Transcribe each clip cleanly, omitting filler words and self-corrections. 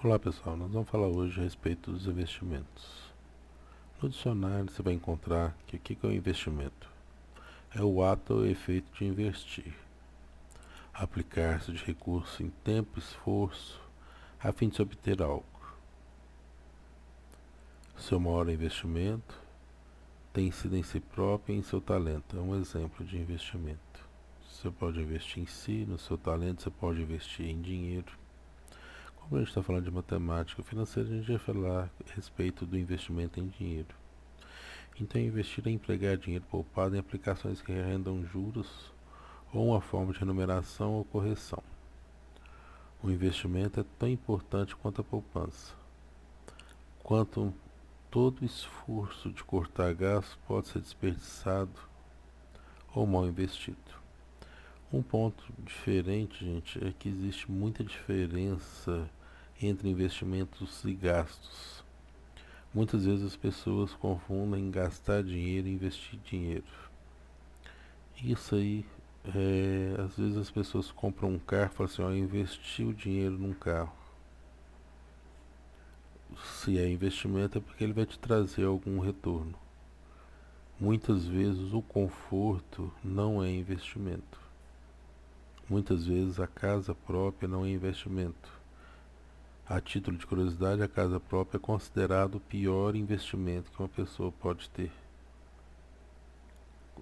Olá pessoal, nós vamos falar hoje a respeito dos investimentos. No dicionário você vai encontrar que o que é o investimento? É o ato ou efeito de investir, aplicar-se de recurso em tempo e esforço a fim de se obter algo. Seu maior investimento tem sido em si próprio e em seu talento. É um exemplo de investimento. Você pode investir em si, no seu talento, você pode investir em dinheiro. Como a gente está falando de matemática financeira, a gente vai falar a respeito do investimento em dinheiro. Então, investir é empregar dinheiro poupado em aplicações que rendam juros ou uma forma de remuneração ou correção. O investimento é tão importante quanto a poupança. Quanto todo esforço de cortar gastos pode ser desperdiçado ou mal investido. Um ponto diferente, gente, é que existe muita diferença entre investimentos e gastos. Muitas vezes as pessoas confundem gastar dinheiro e investir dinheiro. Isso aí, às vezes as pessoas compram um carro e falam assim, ó, eu investi o dinheiro num carro. Se é investimento é porque ele vai te trazer algum retorno. Muitas vezes o conforto não é investimento. Muitas vezes a casa própria não é investimento. A título de curiosidade, a casa própria é considerado o pior investimento que uma pessoa pode ter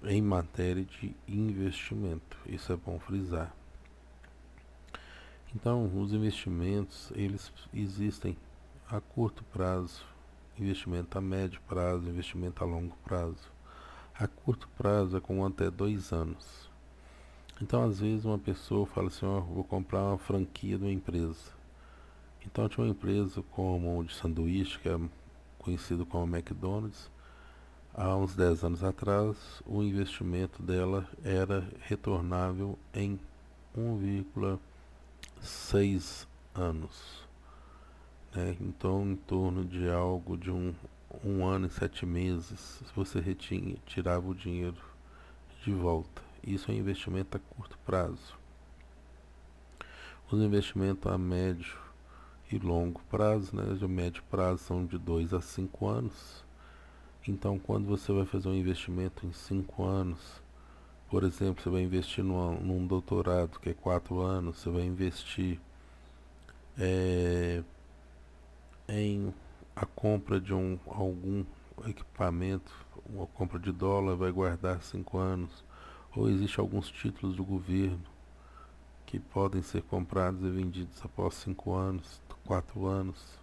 em matéria de investimento. Isso é bom frisar. Então, os investimentos, eles existem a curto prazo, investimento a médio prazo, investimento a longo prazo. A curto prazo é com até 2 anos. Então, às vezes, uma pessoa fala assim, ó, vou comprar uma franquia de uma empresa. Então, tinha uma empresa como o de sanduíche, que é conhecido como McDonald's. Há uns 10 anos atrás, o investimento dela era retornável em 1,6 anos. Né? Então, em torno de algo de um ano e 7 meses, você tirava o dinheiro de volta. Isso é investimento a curto prazo. Os investimentos a médio e longo prazo, né? De médio prazo são de 2 a 5 anos. Então, quando você vai fazer um investimento em 5 anos, por exemplo, você vai investir num doutorado, que é 4 anos, você vai investir é, em a compra de algum equipamento, uma compra de dólar, vai guardar 5 anos, ou existe alguns títulos do governo que podem ser comprados e vendidos após 5 anos, 4 anos.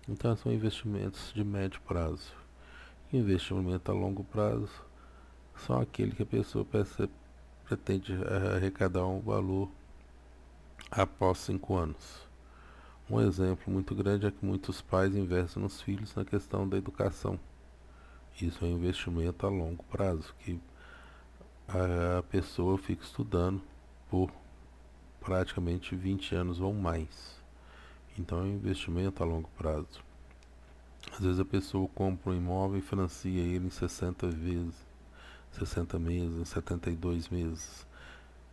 Então são investimentos de médio prazo. Investimento a longo prazo são aquele que a pessoa pretende arrecadar um valor após 5 anos. Um exemplo muito grande é que muitos pais investem nos filhos na questão da educação. Isso é um investimento a longo prazo, que a pessoa fica estudando por praticamente 20 anos ou mais. Então é um investimento a longo prazo. Às vezes a pessoa compra um imóvel e financia ele em 60 vezes, 60 meses, 72 meses.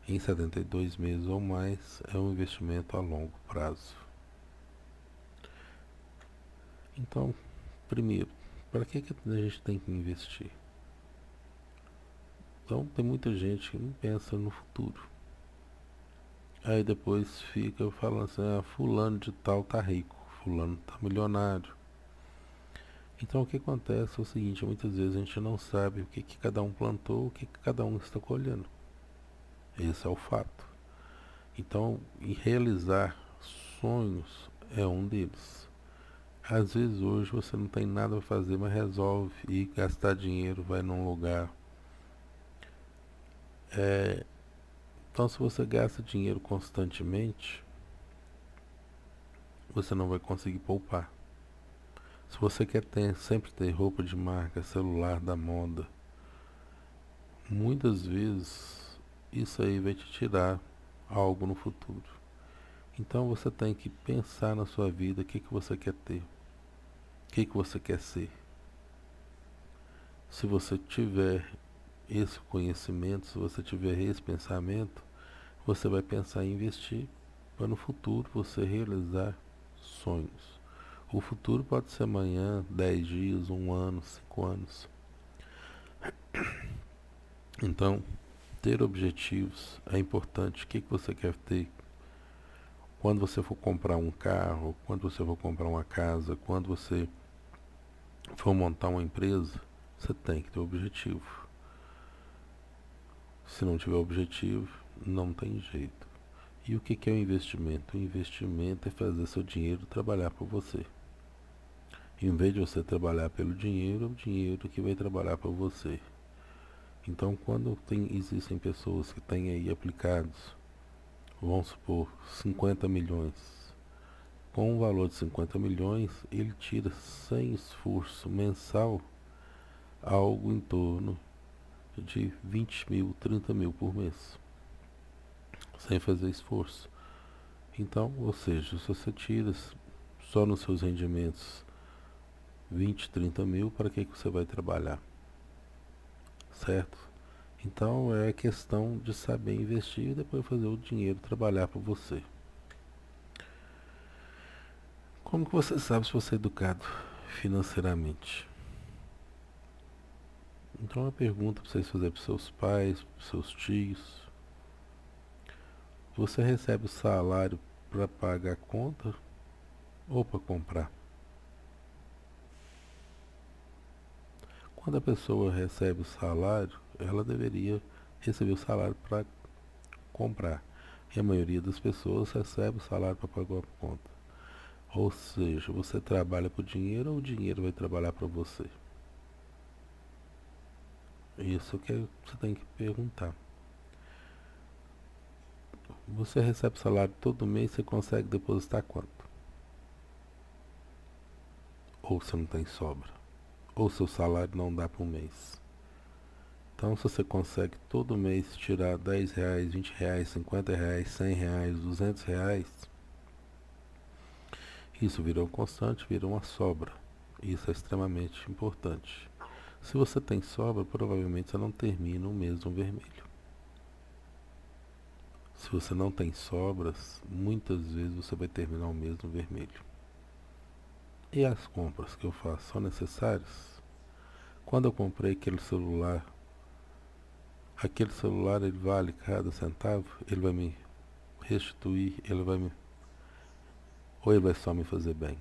Em 72 meses ou mais é um investimento a longo prazo. Então, primeiro, para que a gente tem que investir? Então, tem muita gente que não pensa no futuro. Aí depois fica falando assim, ah, fulano de tal tá rico, fulano tá milionário. Então o que acontece é o seguinte, muitas vezes a gente não sabe o que cada um plantou, o que cada um está colhendo. Esse é o fato. Então, realizar sonhos é um deles. Às vezes hoje você não tem nada para fazer, mas resolve ir gastar dinheiro, vai num lugar. Então se você gasta dinheiro constantemente, você não vai conseguir poupar. Se você quer sempre ter roupa de marca, celular da moda, muitas vezes isso aí vai te tirar algo no futuro. Então você tem que pensar na sua vida, o que você quer ter, o que você quer ser. Se você tiver esse conhecimento, se você tiver esse pensamento, você vai pensar em investir para no futuro você realizar sonhos. O futuro pode ser amanhã, 10 dias, 1 ano, 5 anos. Então, ter objetivos é importante. O que você quer ter? Quando você for comprar um carro, quando você for comprar uma casa, quando você for montar uma empresa, você tem que ter objetivo. Se não tiver objetivo, não tem jeito. E o que é o investimento? O investimento é fazer seu dinheiro trabalhar por você. Em vez de você trabalhar pelo dinheiro, é o dinheiro que vai trabalhar por você. Então, quando existem pessoas que têm aí aplicados, vamos supor, 50 milhões, com um valor de 50 milhões, ele tira sem esforço mensal algo em torno de 20 mil, 30 mil por mês, sem fazer esforço. Então, ou seja, se você tira só nos seus rendimentos 20, 30 mil, para que você vai trabalhar? Certo? Então é questão de saber investir e depois fazer o dinheiro trabalhar para você. Como que você sabe se você é educado financeiramente? Então é uma pergunta para vocês fazerem para seus pais, para seus tios. Você recebe o salário para pagar a conta ou para comprar? Quando a pessoa recebe o salário, ela deveria receber o salário para comprar. E a maioria das pessoas recebe o salário para pagar a conta. Ou seja, você trabalha por dinheiro ou o dinheiro vai trabalhar para você? Isso que você tem que perguntar. Você recebe salário todo mês, você consegue depositar quanto? Ou você não tem sobra? Ou seu salário não dá para um mês? Então, se você consegue todo mês tirar 10 reais, 20 reais, 50 reais, 100 reais, 200 reais, isso virou constante, virou uma sobra. Isso é extremamente importante. Se você tem sobra, provavelmente você não termina o mês no vermelho. Se você não tem sobras, muitas vezes você vai terminar o mês no vermelho. E as compras que eu faço são necessárias? Quando eu comprei aquele celular ele vale cada centavo? Ele vai me restituir? Ou ele vai só me fazer bem?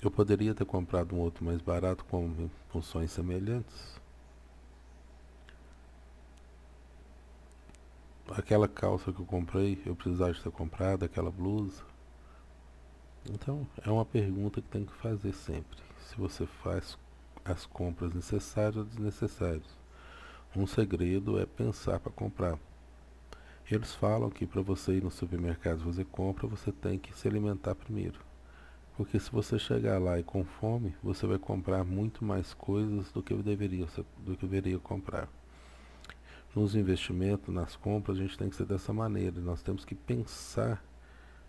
Eu poderia ter comprado um outro mais barato com funções semelhantes? Aquela calça que eu comprei, eu precisava de ter comprado aquela blusa? Então, é uma pergunta que tem que fazer sempre. Se você faz as compras necessárias ou desnecessárias. Um segredo é pensar para comprar. Eles falam que para você ir no supermercado fazer compra, você tem que se alimentar primeiro. Porque se você chegar lá e com fome, você vai comprar muito mais coisas do que deveria comprar. Nos investimentos, nas compras, a gente tem que ser dessa maneira. Nós temos que pensar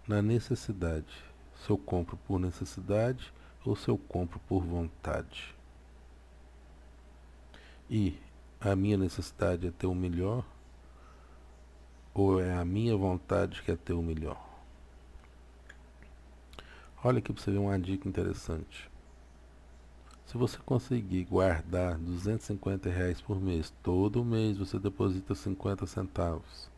na necessidade. Se eu compro por necessidade ou se eu compro por vontade. E a minha necessidade é ter o melhor ou é a minha vontade que é ter o melhor? Olha aqui para você ver uma dica interessante. Se você conseguir guardar 250 reais por mês, todo mês você deposita 50 centavos,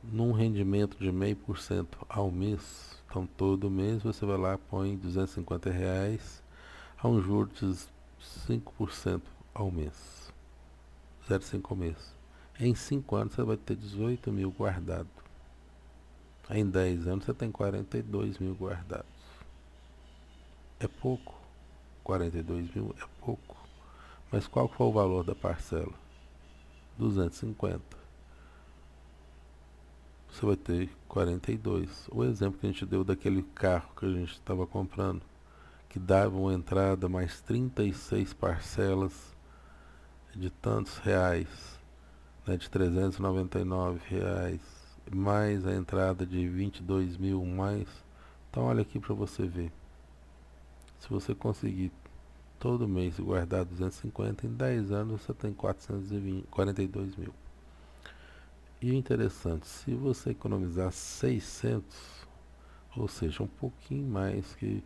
num rendimento de 0,5% ao mês, então todo mês você vai lá e põe 250 reais a um juros de 5% ao mês, 0,5 ao mês. Em 5 anos você vai ter 18 mil guardado. Em 10 anos você tem 42 mil guardados. É pouco. 42 mil é pouco. Mas qual foi o valor da parcela? 250. Você vai ter 42. O exemplo que a gente deu daquele carro que a gente estava comprando, que dava uma entrada mais 36 parcelas de tantos reais, né, de 399 reais, mais a entrada de 22 mil mais. Então olha aqui para você ver. Se você conseguir todo mês guardar 250, em 10 anos você tem 42 mil. E o interessante, se você economizar 600, ou seja, um pouquinho mais que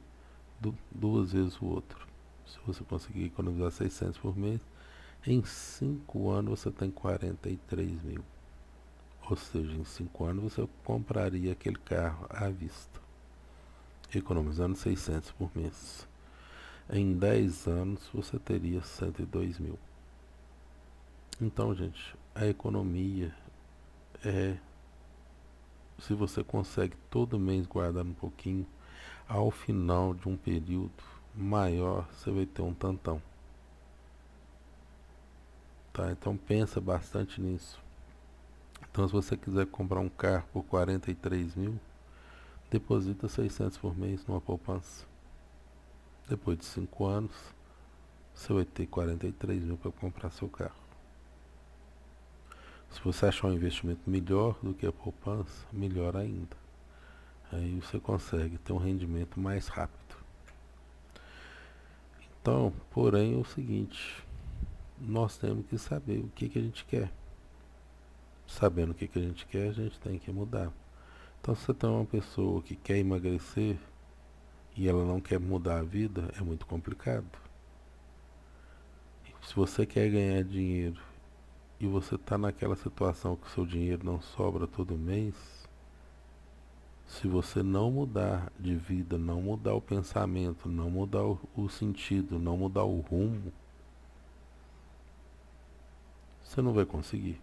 duas vezes o outro. Se você conseguir economizar 600 por mês, em 5 anos você tem 43 mil. Ou seja, em 5 anos você compraria aquele carro à vista, economizando 600 por mês. Em 10 anos você teria 102 mil. Então, gente, a economia é, se você consegue todo mês guardar um pouquinho, ao final de um período maior você vai ter um tantão, tá? Então pensa bastante nisso. Então se você quiser comprar um carro por 43 mil, deposita 600 por mês numa poupança. Depois de 5 anos, você vai ter 43 mil para comprar seu carro. Se você achar um investimento melhor do que a poupança, melhor ainda. Aí você consegue ter um rendimento mais rápido. Então, porém, é o seguinte, nós temos que saber o que a gente quer. Sabendo o que a gente quer, a gente tem que mudar. Então, se você tem uma pessoa que quer emagrecer e ela não quer mudar a vida, é muito complicado. Se você quer ganhar dinheiro e você está naquela situação que o seu dinheiro não sobra todo mês, se você não mudar de vida, não mudar o pensamento, não mudar o sentido, não mudar o rumo, você não vai conseguir.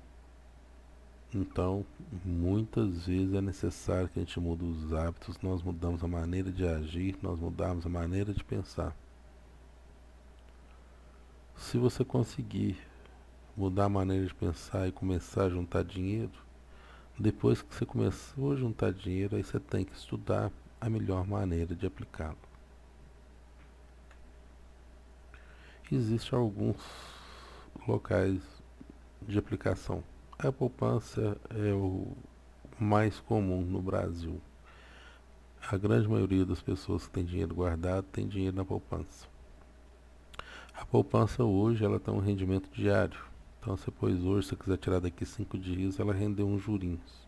Então, muitas vezes é necessário que a gente mude os hábitos, nós mudamos a maneira de agir, nós mudamos a maneira de pensar. Se você conseguir mudar a maneira de pensar e começar a juntar dinheiro, depois que você começou a juntar dinheiro, aí você tem que estudar a melhor maneira de aplicá-lo. Existem alguns locais de aplicação. A poupança é o mais comum no Brasil. A grande maioria das pessoas que tem dinheiro guardado tem dinheiro na poupança. A poupança hoje ela tem um rendimento diário. Então, se depois hoje, se você quiser tirar daqui 5 dias, ela rendeu uns jurinhos.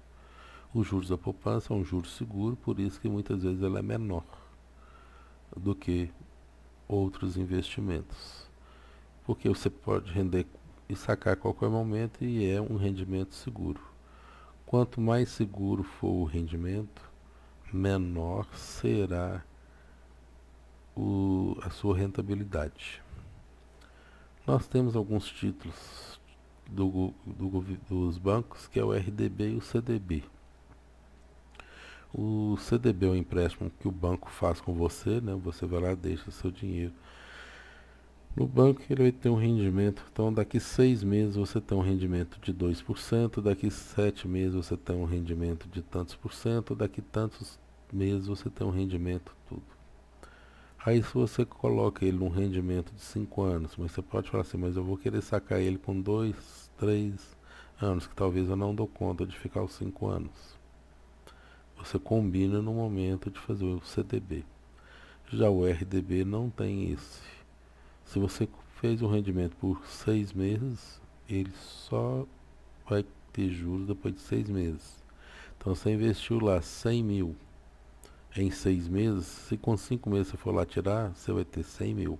Os juros da poupança é um juro seguro, por isso que muitas vezes ela é menor do que outros investimentos. Porque você pode render e sacar a qualquer momento e é um rendimento seguro. Quanto mais seguro for o rendimento, menor será a sua rentabilidade. Nós temos alguns títulos dos bancos, que é o RDB e o CDB. O CDB é um empréstimo que o banco faz com você, né? Você vai lá e deixa seu dinheiro no banco, ele vai ter um rendimento. Então, daqui 6 meses você tem um rendimento de 2%, daqui 7 meses você tem um rendimento de tantos por cento, daqui tantos meses você tem um rendimento tudo. Aí se você coloca ele num rendimento de 5 anos, mas você pode falar assim, mas eu vou querer sacar ele com 2, 3 anos, que talvez eu não dou conta de ficar os 5 anos. Você combina no momento de fazer o CDB. Já o RDB não tem esse. Se você fez um rendimento por 6 meses, ele só vai ter juros depois de 6 meses. Então você investiu lá 100 mil em 6 meses, se com 5 meses você for lá tirar, você vai ter 100 mil.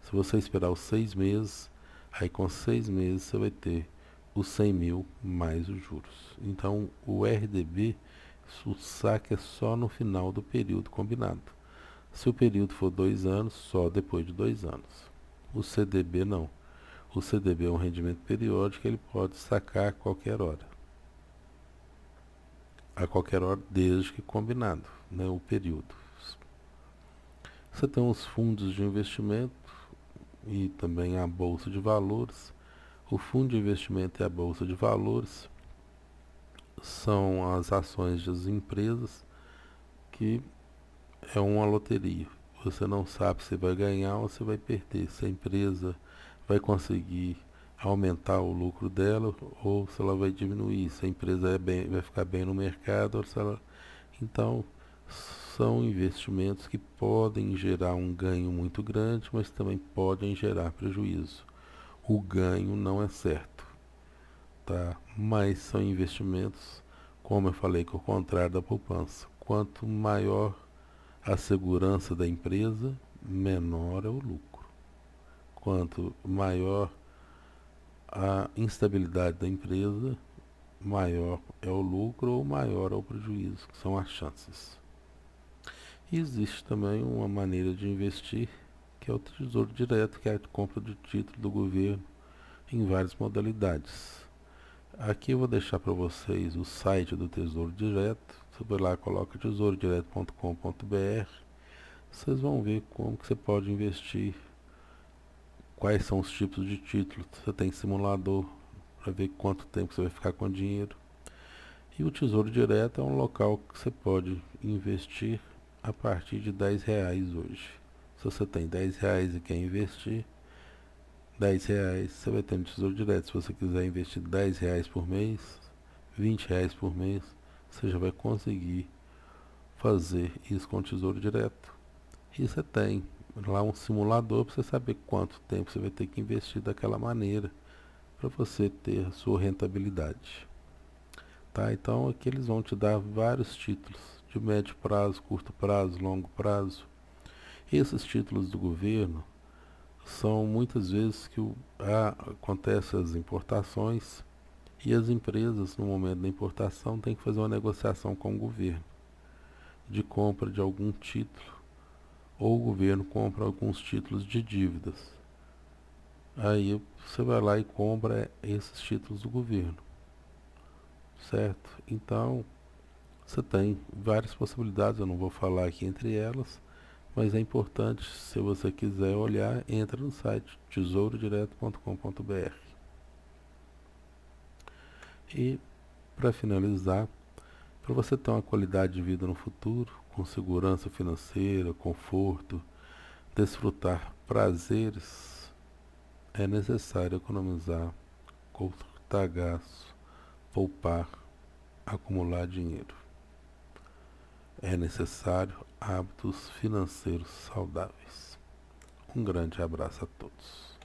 Se você esperar os 6 meses, aí com 6 meses você vai ter os 100 mil mais os juros. Então o RDB, o saque é só no final do período combinado. Se o período for 2 anos, só depois de 2 anos. O CDB não. O CDB é um rendimento periódico, ele pode sacar a qualquer hora. A qualquer hora, desde que combinado, né, o período. Você tem os fundos de investimento e também a bolsa de valores. O fundo de investimento e a bolsa de valores são as ações das empresas, que é uma loteria. Você não sabe se vai ganhar ou se vai perder, se a empresa vai conseguir aumentar o lucro dela ou se ela vai diminuir, se a empresa vai ficar bem no mercado ou se ela... Então, são investimentos que podem gerar um ganho muito grande, mas também podem gerar prejuízo. O ganho não é certo, tá? Mas são investimentos, como eu falei, que é o contrário da poupança. quanto maior a segurança da empresa, menor é o lucro. Quanto maior a instabilidade da empresa, maior é o lucro ou maior é o prejuízo, que são as chances. E existe também uma maneira de investir, que é o Tesouro Direto, que é a compra de título do governo em várias modalidades. Aqui eu vou deixar para vocês o site do Tesouro Direto. Você vai lá, coloca tesourodireto.com.br. Vocês vão ver como que você pode investir, quais são os tipos de títulos. Você tem simulador para ver quanto tempo você vai ficar com o dinheiro. E o Tesouro Direto é um local que você pode investir a partir de R$ 10 hoje. Se você tem R$ 10 e quer investir, R$ 10 você vai ter no Tesouro Direto. Se você quiser investir R$ 10 por mês, R$ 20 por mês, você já vai conseguir fazer isso com o Tesouro Direto. E você tem lá um simulador para você saber quanto tempo você vai ter que investir daquela maneira para você ter a sua rentabilidade. Tá? Então aqui eles vão te dar vários títulos de médio prazo, curto prazo, longo prazo. Esses títulos do governo são muitas vezes que acontecem as importações e as empresas no momento da importação têm que fazer uma negociação com o governo de compra de algum título, ou o governo compra alguns títulos de dívidas. Aí você vai lá e compra esses títulos do governo, certo? Então você tem várias possibilidades, eu não vou falar aqui entre elas, mas é importante, se você quiser olhar, entra no site tesourodireto.com.br. E para finalizar, para você ter uma qualidade de vida no futuro, com segurança financeira, conforto, desfrutar prazeres, é necessário economizar, cortar gastos, poupar, acumular dinheiro. É necessário hábitos financeiros saudáveis. Um grande abraço a todos.